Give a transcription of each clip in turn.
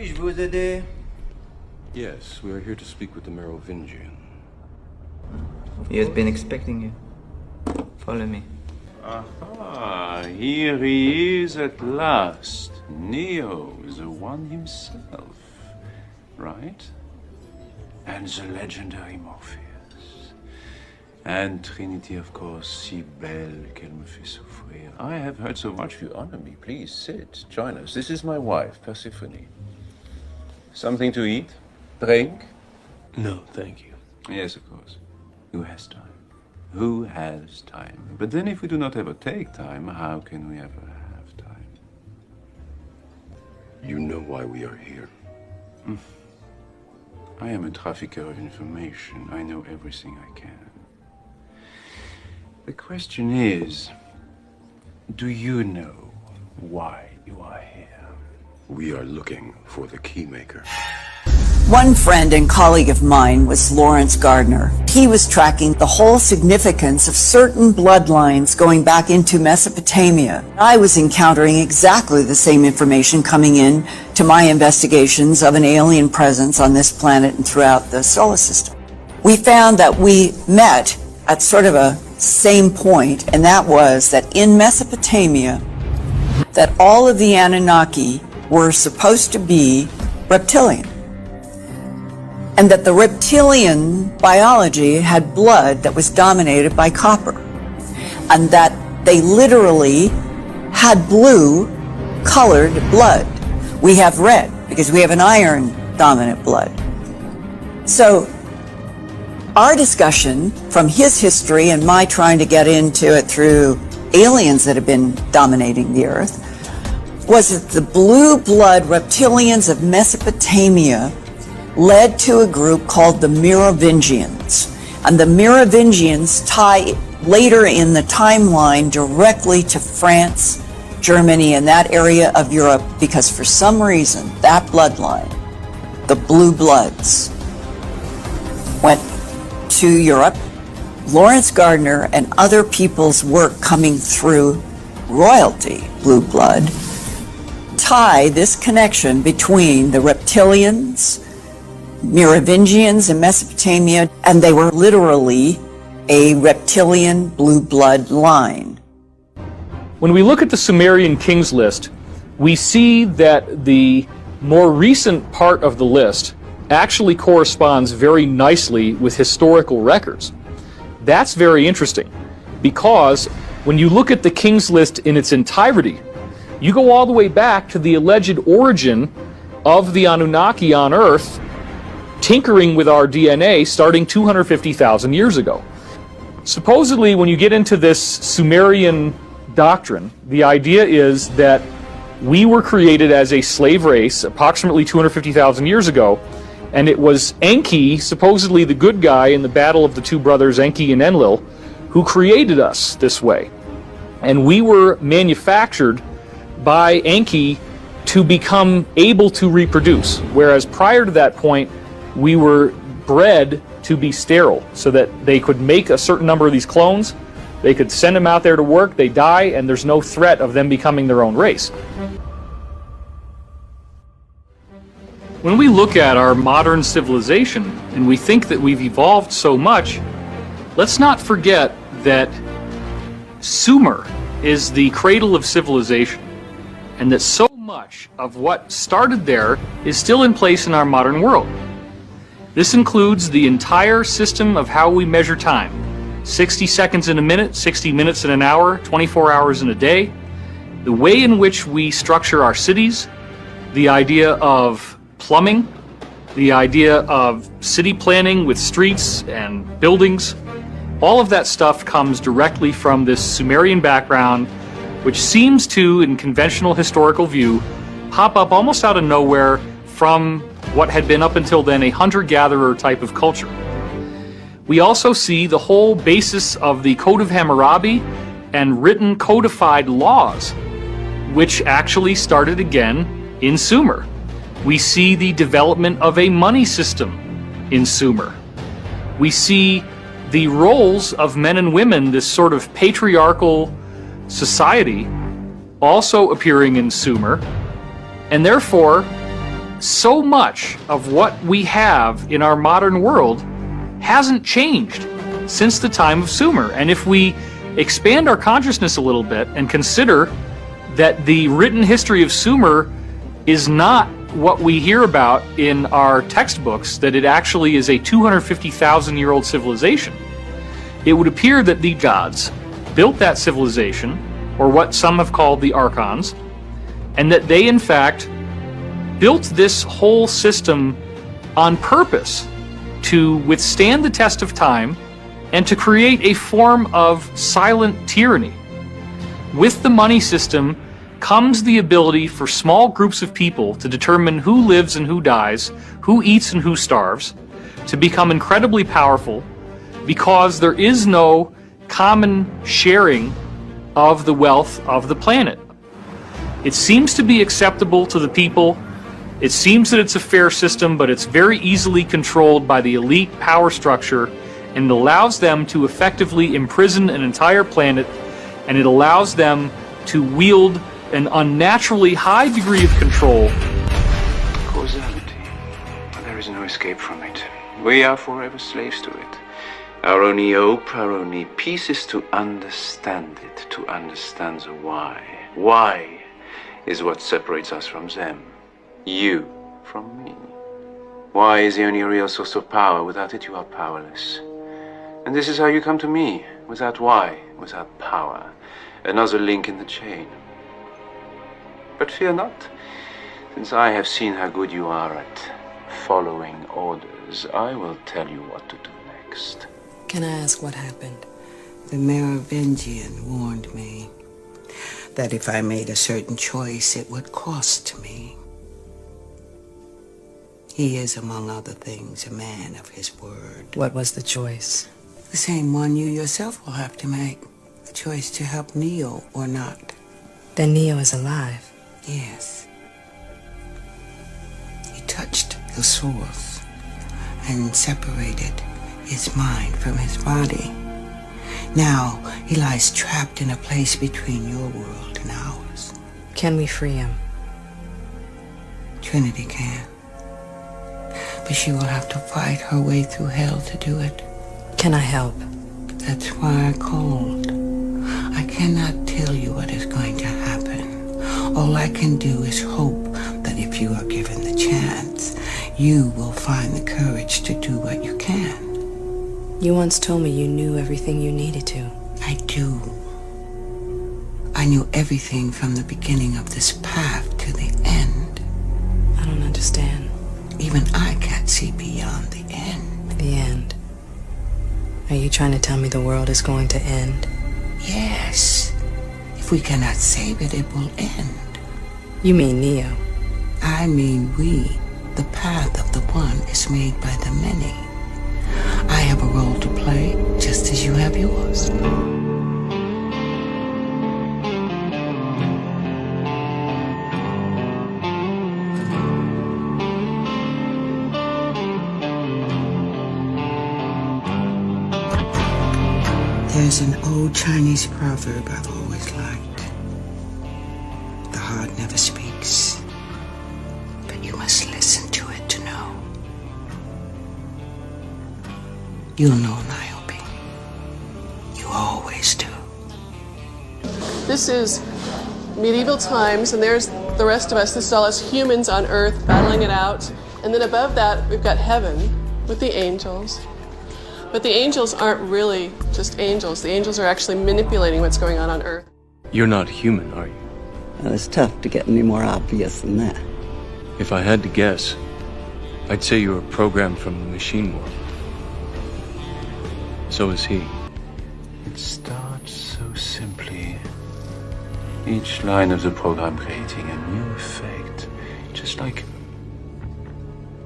Puis-je vous aider? Yes, we are here to speak with the Merovingian. He has been expecting you. Follow me. Aha, here he is at last. Neo, the one himself. Right? And the legendary Morpheus. And Trinity, of course, si belle qu'elle me fait souffrir. I have heard so much you honor me. Please sit, join us. This is my wife, Persephone. Something to eat? Drink? No, thank you. Yes, of course. Who has time? Who has time? But then if we do not ever take time, how can we ever have time? You know why we are here. I am a trafficker of information. I know everything I can. The question is, do you know why you are here? We are looking for the keymaker. One friend and colleague of mine was Lawrence Gardner. He was tracking the whole significance of certain bloodlines going back into Mesopotamia. I was encountering exactly the same information coming in to my investigations of an alien presence on this planet and throughout the solar system. We found that we met at sort of a same point, and that was that in Mesopotamia, that all of the Anunnaki were supposed to be reptilian. And that the reptilian biology had blood that was dominated by copper. And that they literally had blue colored blood. We have red because we have an iron dominant blood. So our discussion from his history and my trying to get into it through aliens that have been dominating the earth was that the blue blood reptilians of Mesopotamia led to a group called the Merovingians. And the Merovingians tie later in the timeline directly to France, Germany, and that area of Europe because for some reason, that bloodline, the blue bloods, went to Europe. Lawrence Gardner and other people's work coming through royalty, blue blood, tie this connection between the reptilians, Merovingians in Mesopotamia, and they were literally a reptilian blue blood line. When we look at the Sumerian kings list, we see that the more recent part of the list actually corresponds very nicely with historical records. That's very interesting because when you look at the kings list in its entirety, you go all the way back to the alleged origin of the Anunnaki on Earth tinkering with our DNA starting 250,000 years ago. Supposedly, when you get into this Sumerian doctrine, the idea is that we were created as a slave race approximately 250,000 years ago, and it was Enki, supposedly the good guy in the battle of the two brothers Enki and Enlil, who created us this way. And we were manufactured by Enki to become able to reproduce, whereas prior to that point, we were bred to be sterile so that they could make a certain number of these clones, they could send them out there to work, they die, and there's no threat of them becoming their own race. When we look at our modern civilization and we think that we've evolved so much, let's not forget that Sumer is the cradle of civilization, and that so much of what started there is still in place in our modern world. This includes the entire system of how we measure time. 60 seconds in a minute, 60 minutes in an hour, 24 hours in a day. The way in which we structure our cities, the idea of plumbing, the idea of city planning with streets and buildings, all of that stuff comes directly from this Sumerian background, which seems to, in conventional historical view, pop up almost out of nowhere from what had been up until then a hunter-gatherer type of culture. We also see the whole basis of the Code of Hammurabi and written codified laws, which actually started again in Sumer. We see the development of a money system in Sumer. We see the roles of men and women, this sort of patriarchal society, also appearing in Sumer, and therefore so much of what we have in our modern world hasn't changed since the time of Sumer. And if we expand our consciousness a little bit and consider that the written history of Sumer is not what we hear about in our textbooks, that it actually is a 250,000-year-old civilization, it would appear that the gods built that civilization, or what some have called the archons, and that they in fact built this whole system on purpose to withstand the test of time and to create a form of silent tyranny. With the money system comes the ability for small groups of people to determine who lives and who dies, who eats and who starves, to become incredibly powerful because there is no common sharing of the wealth of the planet. It seems to be acceptable to the people. It seems that it's a fair system, but it's very easily controlled by the elite power structure, and it allows them to effectively imprison an entire planet, and it allows them to wield an unnaturally high degree of control. Causality. There is no escape from it. We are forever slaves to it. Our only hope, our only peace is to understand it, to understand the why. Why is what separates us from them, you from me. Why is the only real source of power. Without it you are powerless. And this is how you come to me, without why, without power. Another link in the chain. But fear not, since I have seen how good you are at following orders, I will tell you what to do next. Can I ask what happened? The Merovingian warned me that if I made a certain choice, it would cost me. He is, among other things, a man of his word. What was the choice? The same one you yourself will have to make. The choice to help Neo or not. Then Neo is alive. Yes. He touched the source and separated his mind from his body. Now he lies trapped in a place between your world and ours. Can we free him? Trinity can. But she will have to fight her way through hell to do it. Can I help? That's why I called. I cannot tell you what is going to happen. All I can do is hope that if you are given the chance, you will find the courage to do what you can. You once told me you knew everything you needed to. I do. I knew everything from the beginning of this path to the end. I don't understand. Even I can't see beyond the end. The end? Are you trying to tell me the world is going to end? Yes. If we cannot save it, it will end. You mean Neo? I mean we. The path of the one is made by the many. I have a role to play, just as you have yours. There's an old Chinese proverb I've always liked. The heart never speaks, but you must listen to it to know. You'll know, Niobe. You always do. This is medieval times, and there's the rest of us. This is all us humans on Earth battling it out. And then above that, we've got heaven with the angels. But the angels aren't really just angels. The angels are actually manipulating what's going on Earth. You're not human, are you? Well, it's tough to get any more obvious than that. If I had to guess, I'd say you're a program from the machine world. So is he. It starts so simply. Each line of the program creating a new effect, just like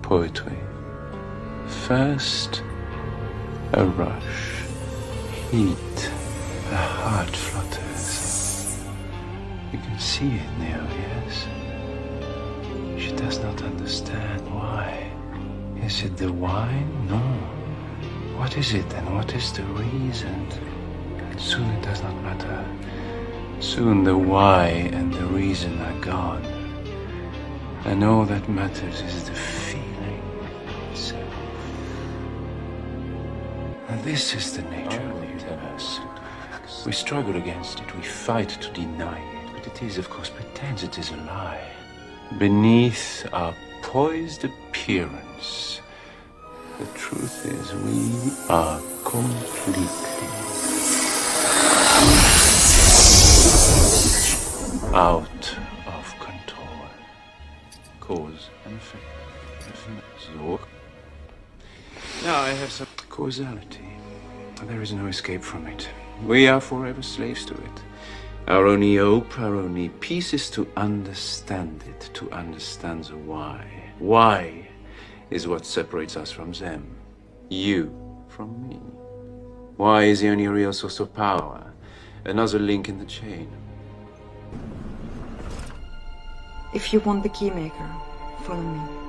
poetry. First, a rush, heat, a heart flutters. You can see it now, yes? She does not understand why. Is it the wine? No. What is it and what is the reason? Soon it does not matter. Soon the why and the reason are gone. And all that matters is the feeling itself. And this is the nature of the universe. We struggle against it, we fight to deny it, but it is, of course, pretends it is a lie. Beneath our poised appearance, the truth is we are completely out of control. Cause and effect. Now I have some causality. There is no escape from it. We are forever slaves to it. Our only hope, our only peace is to understand it, to understand the why. Why is what separates us from them, you from me. Why is the only real source of power, another link in the chain. If you want the keymaker, follow me.